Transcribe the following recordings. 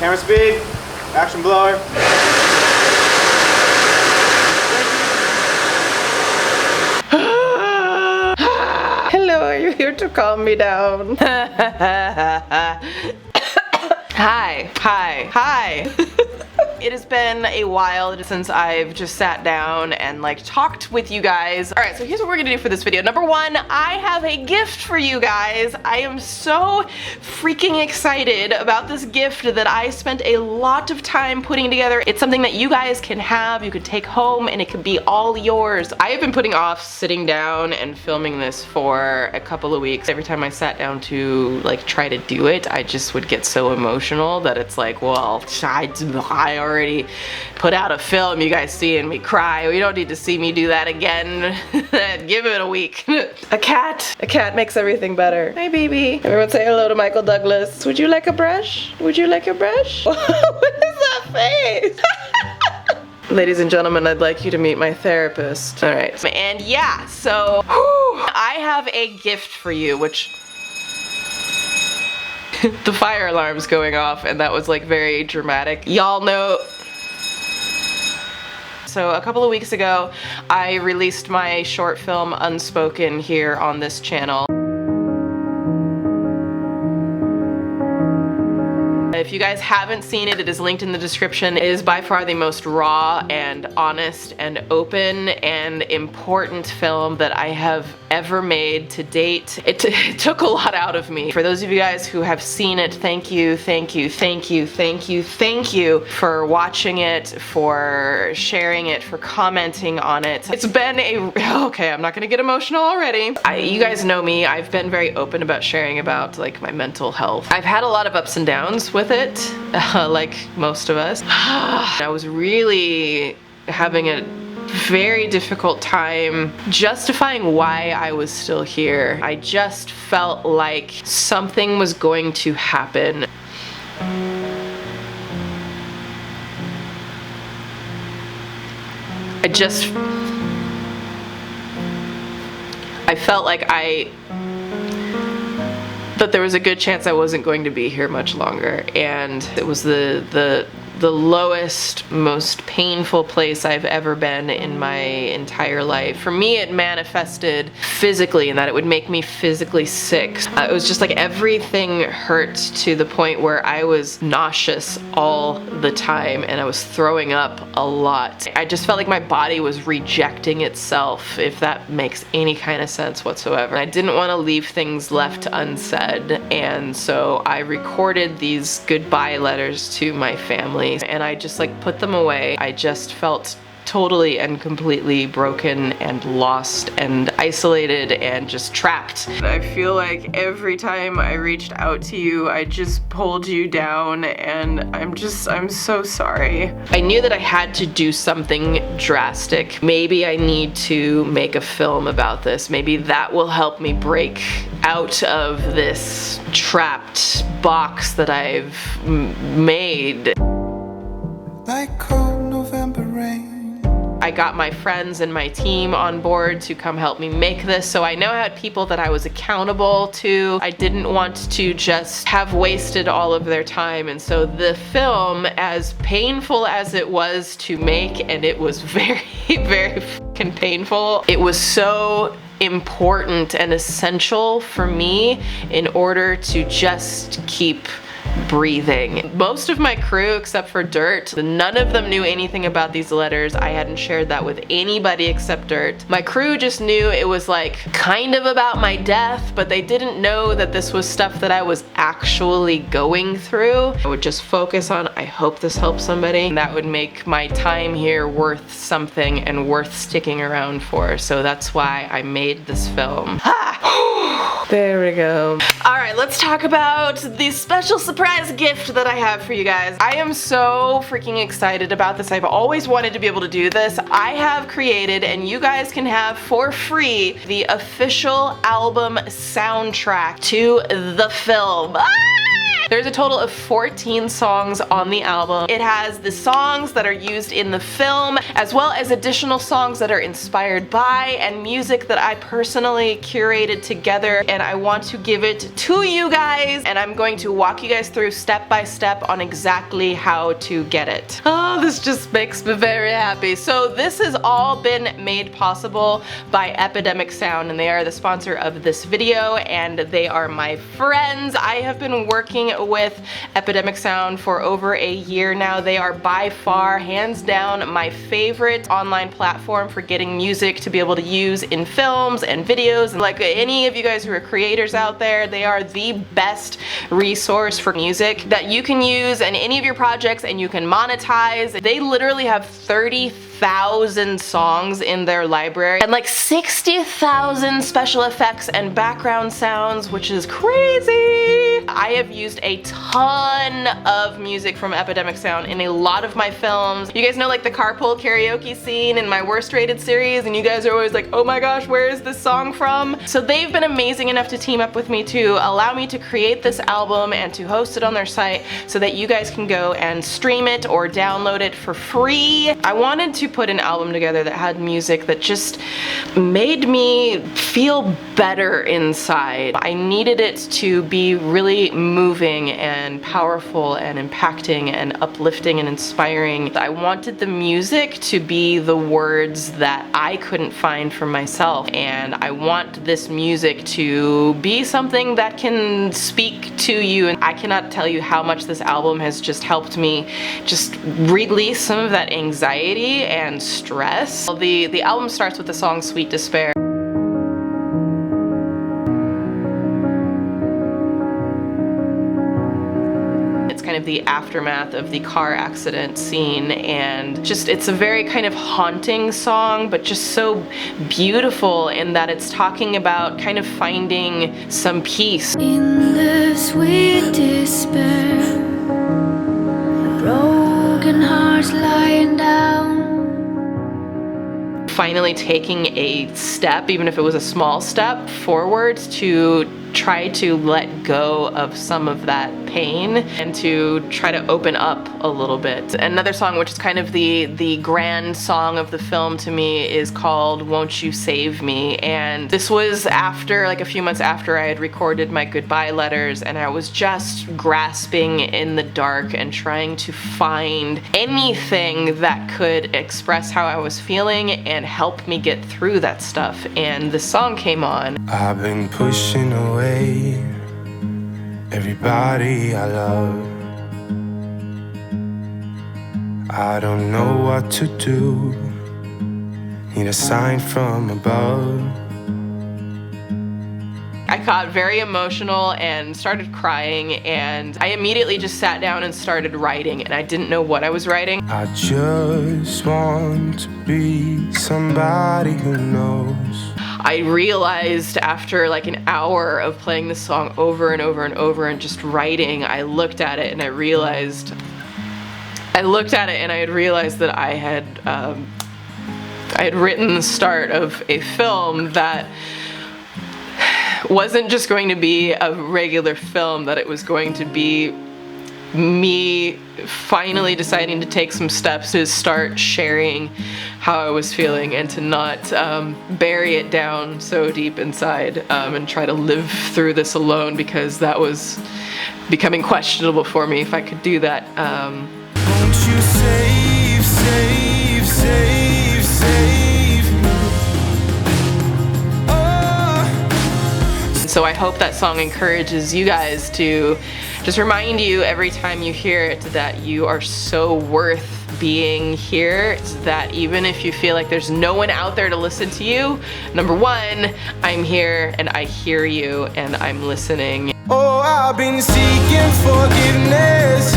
Camera speed, action blower. Hello, are you here to calm me down? Hi. It has been a while since I've just sat down and like talked with you guys. Alright, so here's what we're gonna do for this video. Number one, I have a gift for you guys. I am so freaking excited about this gift that I spent a lot of time putting together. It's something that you guys can have, you could take home, and it could be all yours. I have been putting off sitting down and filming this for a couple of weeks. Every time I sat down to like try to do it, I just would get so emotional that it's like, well, I already put out a film, you guys seeing me cry. We don't need to see me do that again. Give it a week. A cat makes everything better. Hi, baby. Everyone say hello to Michael Douglas. Would you like a brush? Would you like a brush? What is that face? Ladies and gentlemen, I'd like you to meet my therapist. All right, and yeah, so I have a gift for you, which the fire alarm's going off, and that was like very dramatic. Y'all know. So a couple of weeks ago, I released my short film Unspoken here on this channel. If you guys haven't seen it, it is linked in the description. It is by far the most raw and honest and open and important film that I have ever made to date. It took a lot out of me. For those of you guys who have seen it, thank you for watching it, for sharing it, for commenting on it. It's been okay, I'm not gonna get emotional already. You guys know me, I've been very open about sharing about like my mental health. I've had a lot of ups and downs with it, like most of us. I was really having a very difficult time justifying why I was still here. I just felt like something was going to happen. I felt like that there was a good chance I wasn't going to be here much longer, and it was the lowest, most painful place I've ever been in my entire life. For me, it manifested physically in that it would make me physically sick. It was just like everything hurt to the point where I was nauseous all the time and I was throwing up a lot. I just felt like my body was rejecting itself, if that makes any kind of sense whatsoever. I didn't want to leave things left unsaid, and so I recorded these goodbye letters to my family, and I just like put them away. I just felt totally and completely broken and lost and isolated and just trapped. I feel like every time I reached out to you, I just pulled you down, and I'm so sorry. I knew that I had to do something drastic. Maybe I need to make a film about this. Maybe that will help me break out of this trapped box that I've made. Like cold November rain. I got my friends and my team on board to come help me make this, so I now had people that I was accountable to. I didn't want to just have wasted all of their time, and so the film, as painful as it was to make, and it was very, very fucking painful, it was so important and essential for me in order to just keep breathing. Most of my crew, except for Dirt, none of them knew anything about these letters. I hadn't shared that with anybody except Dirt. My crew just knew it was like kind of about my death, but they didn't know that this was stuff that I was actually going through. I would just focus on, I hope this helps somebody. And that would make my time here worth something and worth sticking around for. So that's why I made this film. There we go. All right, let's talk about the special surprise gift that I have for you guys. I am so freaking excited about this. I've always wanted to be able to do this. I have created, and you guys can have for free, the official album soundtrack to the film. There's a total of 14 songs on the album. It has the songs that are used in the film, as well as additional songs that are inspired by and music that I personally curated together, and I want to give it to you guys, and I'm going to walk you guys through step by step on exactly how to get it. Oh, this just makes me very happy. So this has all been made possible by Epidemic Sound, and they are the sponsor of this video, and they are my friends. I have been working with Epidemic Sound for over a year now. They are by far, hands down, my favorite online platform for getting music to be able to use in films and videos. And like any of you guys who are creators out there, they are the best resource for music that you can use in any of your projects, and you can monetize. They literally have 30,000 songs in their library and like 60,000 special effects and background sounds, which is crazy. I have used a ton of music from Epidemic Sound in a lot of my films. You guys know like the carpool karaoke scene in my worst rated series, and you guys are always like, oh my gosh, where is this song from? So they've been amazing enough to team up with me to allow me to create this album and to host it on their site so that you guys can go and stream it or download it for free. I wanted to put an album together that had music that just made me feel better inside. I needed it to be really moving and powerful and impacting and uplifting and inspiring. I wanted the music to be the words that I couldn't find for myself, and I want this music to be something that can speak to you, and I cannot tell you how much this album has just helped me just release some of that anxiety and stress. The album starts with the song Sweet Despair. It's kind of the aftermath of the car accident scene, and just it's a very kind of haunting song, but just so beautiful in that it's talking about kind of finding some peace. In the sweet despair, broken hearts lying down. Finally taking a step, even if it was a small step, forwards to try to let go of some of that pain and to try to open up a little bit. Another song, which is kind of the grand song of the film to me, is called Won't You Save Me, and this was after, like a few months after I had recorded my goodbye letters, and I was just grasping in the dark and trying to find anything that could express how I was feeling and help me get through that stuff, and the song came on. I've been pushing away everybody I love. I don't know what to do. Need a sign from above. I got very emotional and started crying, and I immediately just sat down and started writing, and I didn't know what I was writing. I just want to be somebody who knows. I realized after like an hour of playing this song over and over and over and just writing, I looked at it and I had realized that I had written the start of a film that wasn't just going to be a regular film, that it was going to be me finally deciding to take some steps to start sharing how I was feeling and to not bury it down so deep inside and try to live through this alone, because that was becoming questionable for me if I could do that. Won't you save, save, save, save me? Oh. So I hope that song encourages you guys to just remind you every time you hear it that you are so worth being here, that even if you feel like there's no one out there to listen to you, number one, I'm here and I hear you and I'm listening. Oh, I've been seeking forgiveness,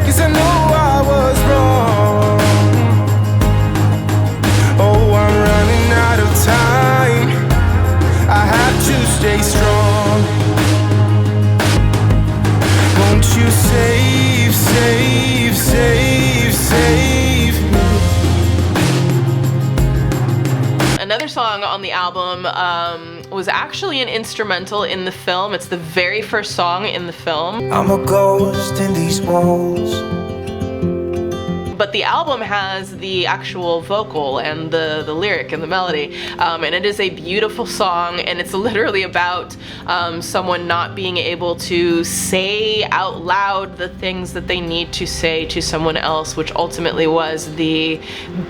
'cause I know I was wrong. Oh, I'm running out of time. I have to stay strong. Won't you save, save, save, save me? Another song on the album was actually an instrumental in the film. It's the very first song in the film. I'm a ghost in these walls. But the album has the actual vocal and the lyric and the melody, and it is a beautiful song, and it's literally about someone not being able to say out loud the things that they need to say to someone else, which ultimately was the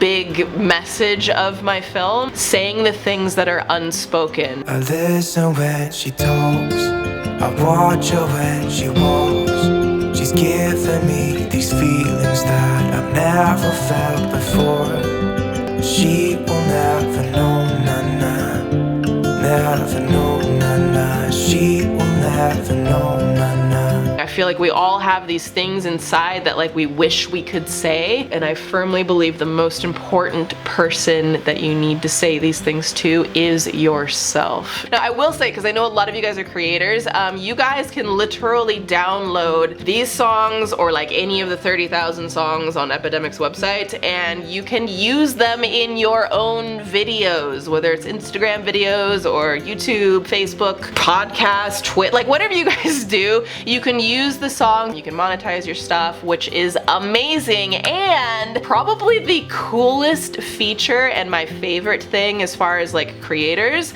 big message of my film, saying the things that are unspoken. I listen when she talks, I watch her when she walks. She's giving me these feelings that I've never felt before. She will never know, na-na. Never know, na-na. She will never know, na-na. I feel like we all have these things inside that like we wish we could say, and I firmly believe the most important person that you need to say these things to is yourself. Now I will say, because I know a lot of you guys are creators, you guys can literally download these songs or like any of the 30,000 songs on Epidemic's website, and you can use them in your own videos, whether it's Instagram videos or YouTube, Facebook, podcast, Twitter, like whatever you guys do, you can use the song, you can monetize your stuff, which is amazing. And probably the coolest feature and my favorite thing as far as like creators,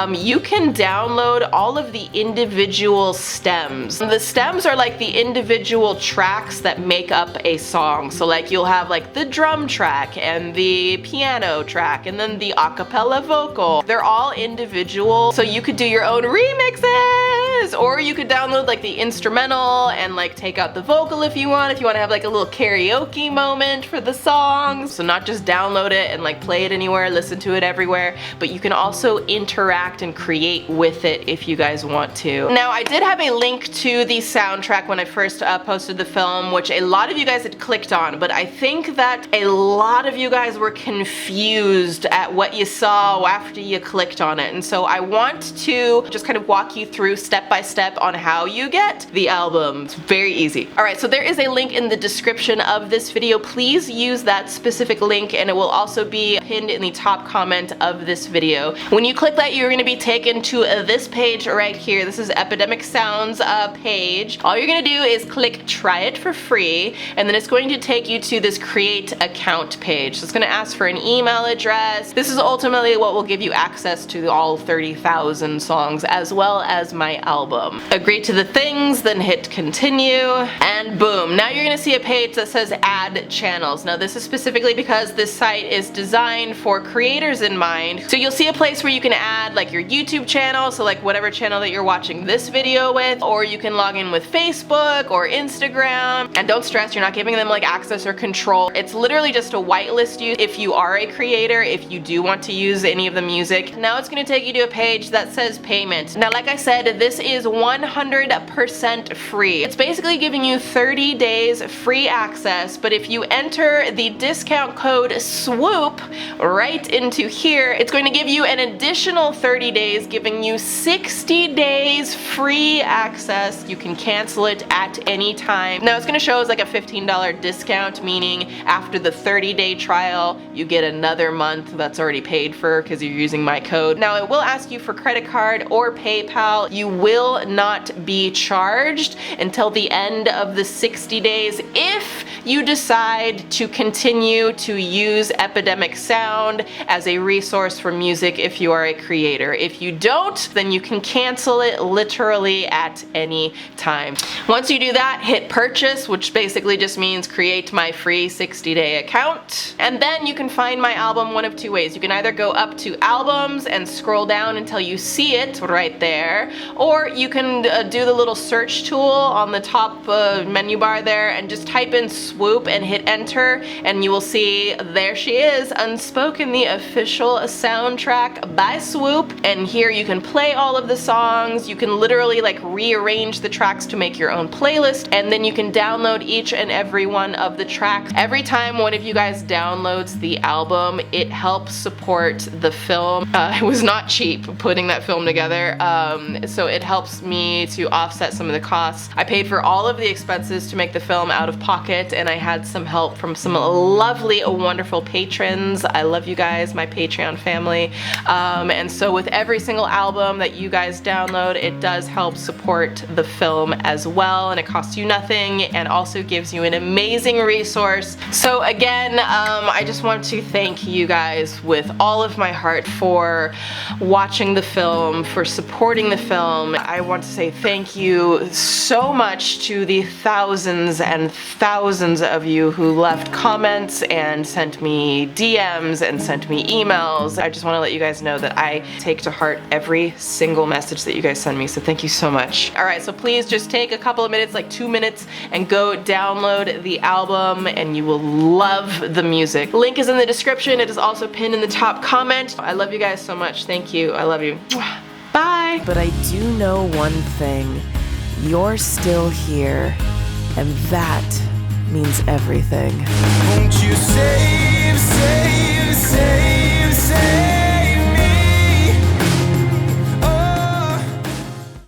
you can download all of the individual stems. The stems are like the individual tracks that make up a song. So like you'll have like the drum track and the piano track and then the a cappella vocal. They're all individual, so you could do your own remixes, or you could download like the instrumental and like take out the vocal if you want to have like a little karaoke moment for the songs. So not just download it and like play it anywhere, listen to it everywhere, but you can also interact and create with it if you guys want to. Now I did have a link to the soundtrack when I first posted the film, which a lot of you guys had clicked on, but I think that a lot of you guys were confused at what you saw after you clicked on it, and so I want to just kind of walk you through step by step on how you get the album. It's very easy. Alright, so there is a link in the description of this video. Please use that specific link, and it will also be pinned in the top comment of this video. When you click that, you're going to be taken to this page right here. This is Epidemic Sound's page. All you're going to do is click try it for free, and then it's going to take you to this create account page. So it's going to ask for an email address. This is ultimately what will give you access to all 30,000 songs as well as my album. Agree to the things, then hit continue, and boom. Now you're going to see a page that says add channels. Now this is specifically because this site is designed for creators in mind. So you'll see a place where you can add like your YouTube channel, so like whatever channel that you're watching this video with, or you can log in with Facebook or Instagram. And don't stress, you're not giving them like access or control. It's literally just a whitelist you if you are a creator, if you do want to use any of the music. Now it's going to take you to a page that says payment. Now like I said, this is 100% free. It's basically giving you 30 days free access, but if you enter the discount code SWOOP right into here, it's going to give you an additional 30 days, giving you 60 days free access. You can cancel it at any time. Now it's going to show as like a $15 discount, meaning after the 30-day trial, you get another month that's already paid for because you're using my code. Now it will ask you for credit card or PayPal. You will not be charged until the end of the 60 days if you decide to continue to use Epidemic Sound as a resource for music if you are a creator. If you don't, then you can cancel it literally at any time. Once you do that, hit purchase, which basically just means create my free 60-day account. And then you can find my album one of two ways. You can either go up to albums and scroll down until you see it right there, or you can do the little search tool on the top menu bar there and just type in SWOOP and hit enter, and you will see there she is, Unspoken, the official soundtrack by SWOOP. And here you can play all of the songs. You can literally like rearrange the tracks to make your own playlist, and then you can download each and every one of the tracks. Every time one of you guys downloads the album, it helps support the film. It was not cheap putting that film together, so it helps me to offset some of the costs. I paid for all of the expenses to make the film out of pocket, and I had some help from some lovely, wonderful patrons. I love you guys, my Patreon family. And so with every single album that you guys download, it does help support the film as well, and it costs you nothing and also gives you an amazing resource. So again, I just want to thank you guys with all of my heart for watching the film, for supporting the film. I want to say thank you so much to the thousands and thousands of you who left comments and sent me DMs and sent me emails. I just want to let you guys know that I take to heart every single message that you guys send me, so thank you so much. Alright, so please just take a couple of minutes, like 2 minutes, and go download the album and you will love the music. Link is in the description. It is also pinned in the top comment. I love you guys so much. Thank you. I love you. Bye! But I do know one thing. You're still here, and that means everything. Won't you save, save, save